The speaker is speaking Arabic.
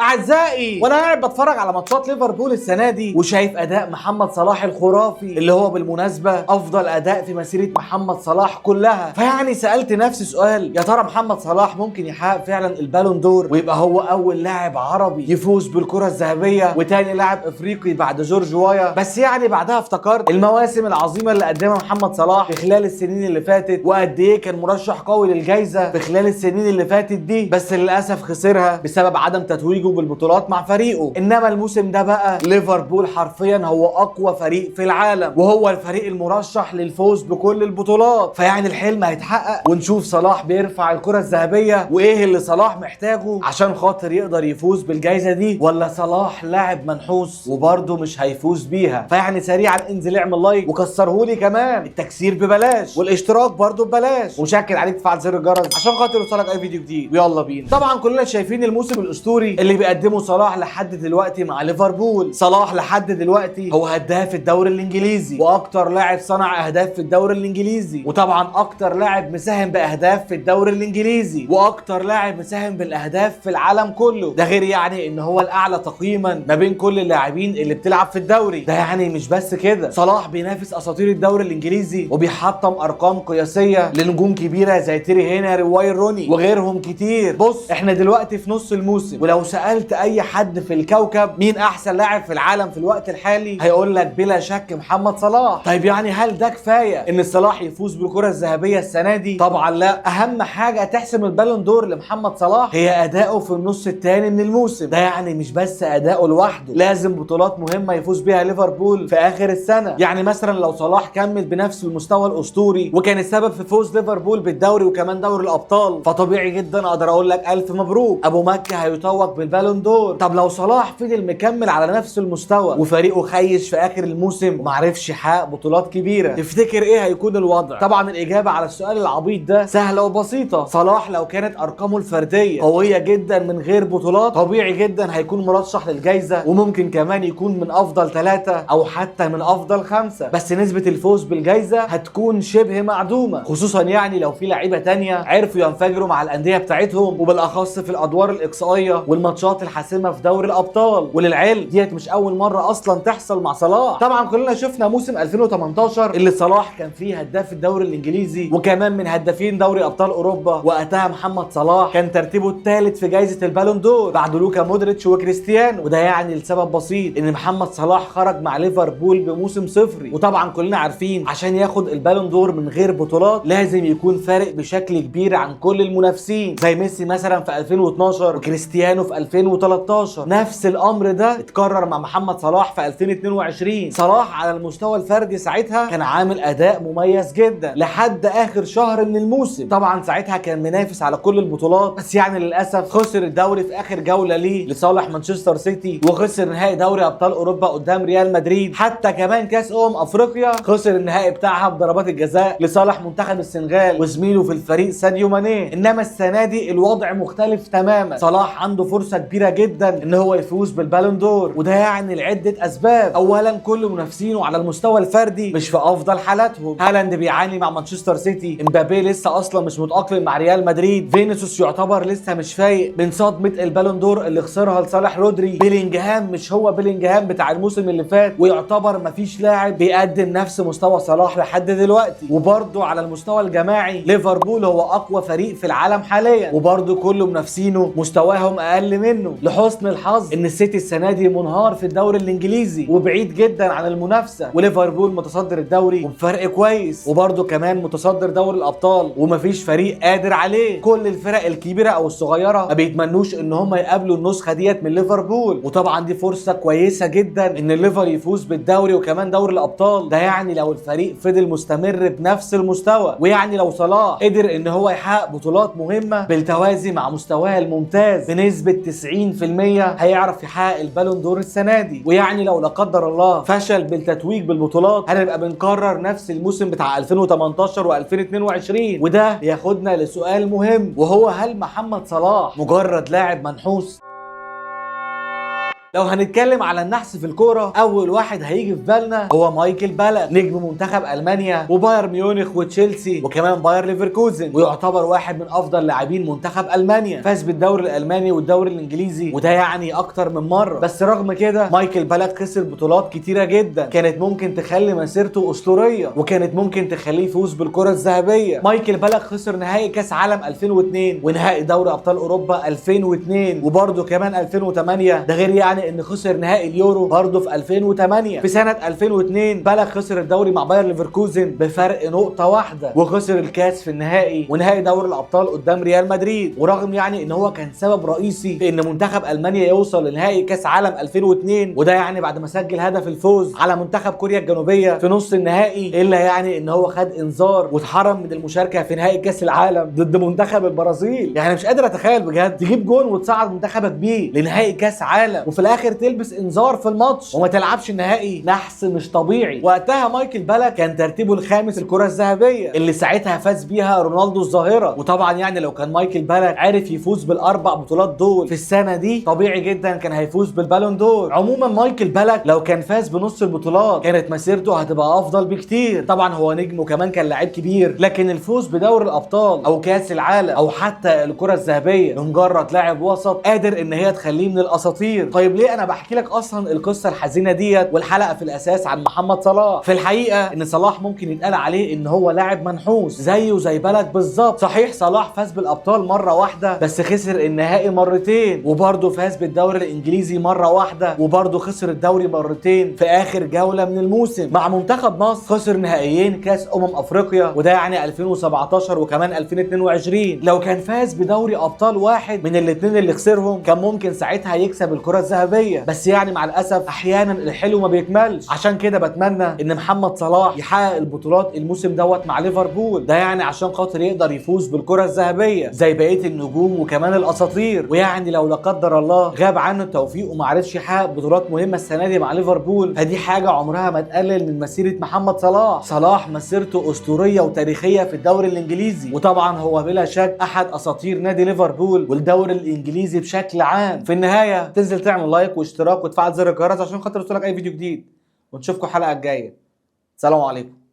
اعزائي، وانا قاعد بتفرج على ماتشات ليفربول السنه دي وشايف اداء محمد صلاح الخرافي اللي هو بالمناسبه افضل اداء في مسيره محمد صلاح كلها، فيعني سالت نفسي سؤال: يا ترى محمد صلاح ممكن يحقق فعلا البالون دور ويبقى هو اول لاعب عربي يفوز بالكره الذهبيه وتاني لاعب افريقي بعد جورج وايا؟ بس يعني بعدها افتكرت المواسم العظيمه اللي قدمها محمد صلاح في خلال السنين اللي فاتت، وقد ايه كان مرشح قوي للجائزه في خلال السنين اللي فاتت دي، بس للاسف خسرها بسبب عدم تتويجه بالبطولات مع فريقه. انما الموسم ده بقى ليفربول حرفيا هو اقوى فريق في العالم، وهو الفريق المرشح للفوز بكل البطولات، فيعني الحلم هيتحقق ونشوف صلاح بيرفع الكرة الذهبية وايه اللي صلاح محتاجه عشان خاطر يقدر يفوز بالجائزة دي، ولا صلاح لاعب منحوس وبرضه مش هيفوز بيها. فيعني سريعا انزل اعمل لايك وكسرهولي كمان، التكسير ببلاش والاشتراك برضه ببلاش، وشكل عليك تفعل زر الجرس عشان خاطر يوصلك اي فيديو جديد. ويلا بينا. طبعا كلنا شايفين الموسم الاسطوري اللي بيقدمه صلاح لحد دلوقتي مع ليفربول. صلاح لحد دلوقتي هو هداف الدوري الانجليزي واكتر لاعب صنع اهداف في الدوري الانجليزي، وطبعا اكتر لاعب مساهم باهداف في الدوري الانجليزي، واكتر لاعب مساهم بالاهداف في العالم كله. ده غير يعني ان هو الاعلى تقييما ما بين كل اللاعبين اللي بتلعب في الدوري. ده يعني مش بس كده، صلاح بينافس اساطير الدوري الانجليزي وبيحطم ارقام قياسيه لنجوم كبيره زي تيري هنري وواين روني وغيرهم كتير. بص، احنا دلوقتي في نص الموسم، ولو سالت اي حد في الكوكب مين احسن لاعب في العالم في الوقت الحالي هيقول لك بلا شك محمد صلاح. طيب يعني هل ده كفايه ان صلاح يفوز بالكره الذهبيه السنه دي؟ طبعا لا. اهم حاجه تحسم البالون دور لمحمد صلاح هي اداؤه في النص الثاني من الموسم. ده يعني مش بس اداؤه لوحده، لازم بطولات مهمه يفوز بيها ليفربول في اخر السنه. يعني مثلا لو صلاح كمل بنفس المستوى الاسطوري وكان السبب في فوز ليفربول بالدوري وكمان دوري الابطال، فطبيعي جدا اقدر اقول لك الف مبروك، ابو مكه هيتوج بالبالون دور. طب لو صلاح فضل مكمل على نفس المستوى وفريقه خيش في اخر الموسم ومعرفش يحقق بطولات كبيره، تفتكر ايه هيكون الوضع؟ طبعا الاجابه على السؤال العبيط ده سهله وبسيطه. صلاح لو كانت ارقامه الفرديه قويه جدا من غير بطولات، طبيعي جدا هيكون مرشح للجائزه، وممكن كمان يكون من افضل 3 او حتى من افضل 5، بس نسبه الفوز بالجائزه هتكون شبه معدومه، خصوصا يعني لو في لعيبه تانية عرفوا ينفجروا مع الانديه بتاعتهم، وبالاخص في الادوار الاقصائيه والماتشات الحاسمه في دوري الابطال. وللعلم ديت مش اول مره اصلا تحصل مع صلاح. طبعا كلنا شفنا موسم 2018 اللي صلاح كان فيه هداف الدوري الانجليزي وكمان من هدافين دوري ابطال اوروبا، وقتها محمد صلاح كان ترتيبه الثالث في جائزه البالون دور بعد لوكا مودريتش وكريستيانو. وده يعني لسبب بسيط، ان محمد صلاح خرج مع ليفربول بموسم صفري، وطبعا كلنا عارفين عشان ياخد البالون دور من غير بطولات لازم يكون فارق بشكل كبير عن كل المنافسين، زي ميسي مثلا في 2012 وكريستيانو في 2013. نفس الامر ده اتكرر مع محمد صلاح في 2022. صلاح على المستوى الفردي ساعتها كان عامل اداء مميز جدا لحد اخر شهر من الموسم. طبعا ساعتها كان منافس على كل البطولات، بس يعني للاسف خسر الدوري في اخر جوله ليه لصالح مانشستر سيتي، وخسر نهائي دوري ابطال اوروبا قدام ريال مدريد، حتى كمان كاس افريقيا خسر النهائي بتاعها بضربات الجزاء لصالح منتخب السنغال وزميله في الفريق ساديو ماني. انما السنه دي الوضع مختلف تماما، صلاح عنده فرصه كبيره جدا ان هو يفوز بالبالون دور، وده يعني لعده اسباب. اولا كل منافسينه على المستوى الفردي مش في افضل حالاتهم، هالاند بيعاني مع مانشستر سيتي، امبابي لسه اصلا مش متاقلم مع ريال مدريد، فينيسيوس يعتبر لسه مش فايق من صدمه البالون دور اللي خسرها لصالح رودري، بيلينجهام مش هو بيلينجهام بتاع الموسم اللي فات، ويعتبر مفيش لاعب بيقدم نفس مستوى صلاح لحد دلوقتي. وبرده على المستوى الجماعي ليفربول هو اقوى فريق في العالم حاليا، وبرده كل منافسينه مستواهم اقل منه. لحسن الحظ ان السيتي السنه دي منهار في الدوري الانجليزي وبعيد جدا عن المنافسه، وليفربول متصدر الدوري وبفرق كويس، وبرده كمان متصدر دوري الابطال ومفيش فريق قادر عليه. كل الفرق الكبيره او الصغيره ما بيتمنوش ان هم يقابلوا النسخه ديت من ليفربول، وطبعا دي فرصه كويسه جدا ان الليفر يفوز بالدوري وكمان دوري الابطال. ده يعني لو الفريق فضل مستمر بنفس المستوى، ويعني لو صلاح قدر ان هو يحقق بطولات مهمه بالتوازي مع مستواه الممتاز بنسبه 90% هيعرف يحقق البالون دور السنه دي. ويعني لو لا قدر الله فشل بالتتويج بالبطولات هنبقى بنكرر نفس الموسم بتاع 2018 و2022. وده ياخدنا لسؤال مهم، وهو هل محمد صلاح مجرد لاعب منحوس؟ لو هنتكلم على النحس في الكوره، اول واحد هيجي في بالنا هو مايكل بالك، نجم منتخب المانيا وبايرن ميونخ وتشيلسي وكمان باير ليفركوزن، ويعتبر واحد من افضل لاعبين منتخب المانيا. فاز بالدوري الالماني والدوري الانجليزي، وده يعني اكتر من مره. بس رغم كده مايكل بالك خسر بطولات كتيره جدا كانت ممكن تخلي مسيرته اسطوريه، وكانت ممكن تخليه يفوز بالكره الذهبيه. مايكل بالك خسر نهائي كاس عالم 2002 ونهائي دوري ابطال اوروبا 2002 وبرده كمان 2008. ده غير يعني ان خسر نهائي اليورو برده في 2008. في سنه 2002 بالك خسر الدوري مع باير ليفركوزن بفرق نقطه واحده، وخسر الكاس في النهائي ونهائي دوري الابطال قدام ريال مدريد. ورغم يعني ان هو كان سبب رئيسي في ان منتخب المانيا يوصل لنهائي كاس عالم 2002، وده يعني بعد ما سجل هدف الفوز على منتخب كوريا الجنوبيه في نص النهائي، الا يعني ان هو خد انذار واتحرم من المشاركه في نهائي كاس العالم ضد منتخب البرازيل. يعني مش قادر اتخيل بجد تجيب جون وتصعد منتخبك بيه لنهائي كاس عالم وفي الاخر تلبس انذار في الماتش وما تلعبش النهائي. نحس مش طبيعي. وقتها مايكل بالك كان ترتيبه الخامس الكره الذهبيه اللي ساعتها فاز بيها رونالدو الظاهره. وطبعا يعني لو كان مايكل بالك عرف يفوز بالاربع بطولات دول في السنه دي، طبيعي جدا كان هيفوز بالبالون دور. عموما مايكل بالك لو كان فاز بنص البطولات كانت مسيرته هتبقى افضل بكتير. طبعا هو نجم وكمان كان لاعب كبير، لكن الفوز بدوري الابطال او كاس العالم او حتى الكره الذهبيه لمجرد لاعب وسط قادر ان هي تخليه من الاساطير. طيب ليه انا بحكي لك اصلا القصه الحزينه ديت والحلقه في الاساس عن محمد صلاح؟ في الحقيقه ان صلاح ممكن يتقال عليه ان هو لاعب منحوس زيه زي بالك بالظبط. صحيح صلاح فاز بالابطال مره واحده بس خسر النهائي مرتين، وبرده فاز بالدوري الانجليزي مره واحده وبرده خسر الدوري مرتين في اخر جوله من الموسم. مع منتخب مصر خسر نهائيين كاس افريقيا، وده يعني 2017 وكمان 2022. لو كان فاز بدوري ابطال واحد من الاثنين اللي خسرهم كان ممكن ساعتها يكسب الكره الذهبيه. بس يعني مع الاسف احيانا الحلو ما بيكملش. عشان كده بتمنى ان محمد صلاح يحقق البطولات الموسم دوت مع ليفربول، ده يعني عشان خاطر يقدر يفوز بالكره الذهبيه زي بقيه النجوم وكمان الاساطير. ويعني لو لا قدر الله غاب عنه التوفيق وما عرفش يحقق بطولات مهمه السنه دي مع ليفربول، فدي حاجه عمرها ما تقلل من مسيره محمد صلاح. صلاح مسيرته اسطوريه وتاريخيه في الدوري الانجليزي، وطبعا هو بلا شك احد اساطير نادي ليفربول والدوري الانجليزي بشكل عام. في النهايه تنزل تعمل لايك واشتراك وتفعل زر الجرس عشان خاطر يوصلك اي فيديو جديد، ونشوفكم الحلقه الجايه. سلام عليكم.